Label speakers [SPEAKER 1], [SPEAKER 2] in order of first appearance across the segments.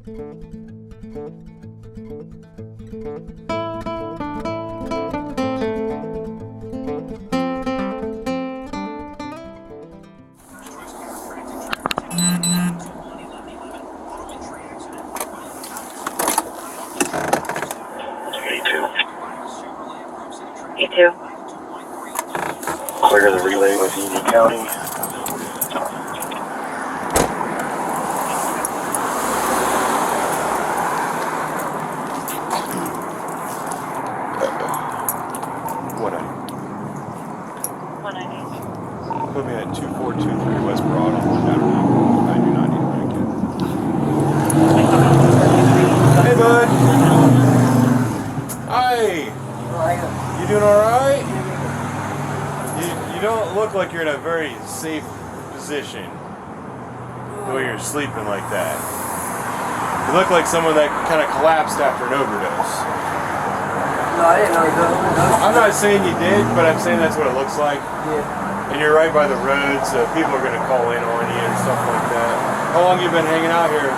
[SPEAKER 1] E2.
[SPEAKER 2] Clear the relay with Edie County. What?
[SPEAKER 1] 190.
[SPEAKER 2] Put me at 2423 West Broad on 191. I do not need a blanket. Hey, bud. Hi. You doing all right? You don't look like you're in a very safe position. The way you're sleeping like that. You look like someone that kind of collapsed after an overdose.
[SPEAKER 3] No, I didn't know you overdosed.
[SPEAKER 2] I'm not saying you did, but I'm saying that's what it looks like.
[SPEAKER 3] Yeah.
[SPEAKER 2] And you're right by the road, so people are going to call in on you and stuff like that. How long you been hanging out here?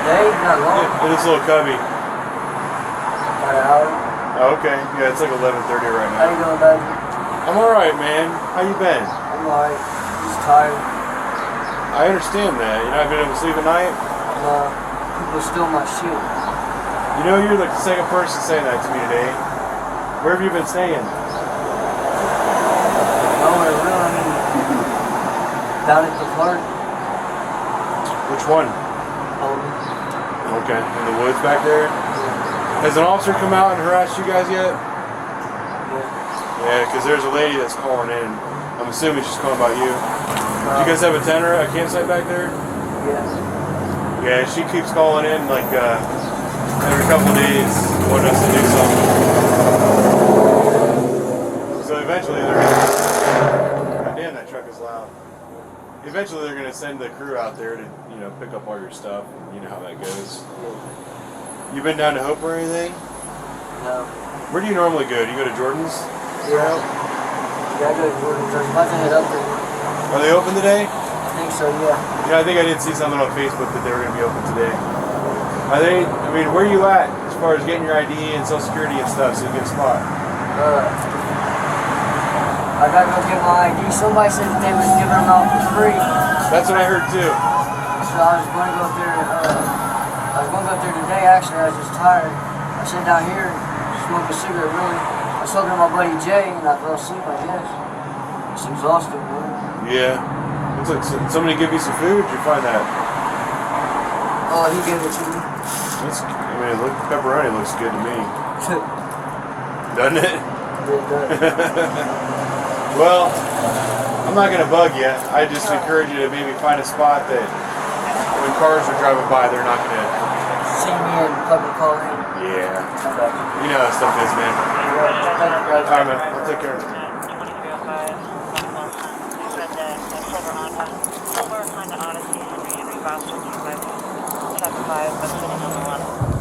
[SPEAKER 3] Today? Not long.
[SPEAKER 2] In this little cubby.
[SPEAKER 3] About an hour.
[SPEAKER 2] Oh, okay. Yeah, it's like 11:30 right
[SPEAKER 3] How you
[SPEAKER 2] now.
[SPEAKER 3] doing, bud?
[SPEAKER 2] I'm all right, man. How you been?
[SPEAKER 3] I'm alright. Just tired.
[SPEAKER 2] I understand that. You not been able to sleep at night?
[SPEAKER 3] People stole my shoe.
[SPEAKER 2] You know, you're like the second person saying that to me today. Where have you been staying?
[SPEAKER 3] Nowhere real. I mean, down at the park.
[SPEAKER 2] Which one? Okay. In the woods back there? Has an officer come out and harassed you guys yet? Yeah, because there's a lady that's calling in. I'm assuming she's calling about you. Do you guys have a campsite back there?
[SPEAKER 3] Yes.
[SPEAKER 2] Yeah, she keeps calling in like every couple of days, wanting us to do something. So eventually they're gonna... God damn, that truck is loud. Eventually they're gonna send the crew out there to, you know, pick up all your stuff. You know how that goes. You been down to Hope or anything?
[SPEAKER 3] No.
[SPEAKER 2] Where do you normally go? Do you go to Jordan's?
[SPEAKER 3] Yeah. Yeah, I go to Jordan's. I'm about to head up there.
[SPEAKER 2] Are they open today?
[SPEAKER 3] I think so, yeah.
[SPEAKER 2] Yeah, I think I did see something on Facebook that they were going to be open today. Are they, I mean, where are you at as far as getting your ID and Social Security and stuff so you get a spot?
[SPEAKER 3] I gotta go get my ID. Somebody said that they was giving them out for free.
[SPEAKER 2] That's what I heard too.
[SPEAKER 3] So I was going to go up there, I was going to go up there today actually. I was just tired. I sat down here, smoked a cigarette really. I was talking to my buddy Jay and I fell asleep, I guess. Just exhausted, man.
[SPEAKER 2] Yeah. Looks like somebody give you some food. Did you find that?
[SPEAKER 3] Oh, he gave it to me.
[SPEAKER 2] That's, I mean, look, pepperoni looks good to me. Doesn't it? Well, I'm not going to bug you. I just encourage you to maybe find a spot that when cars are driving by, they're not going to
[SPEAKER 3] See me in public calling.
[SPEAKER 2] Yeah. You know how stuff is, man. Alright, man. I'll take care of it.
[SPEAKER 1] 2305 Honda Odyssey, Henry Boston, 25, 5, but sitting on the 1.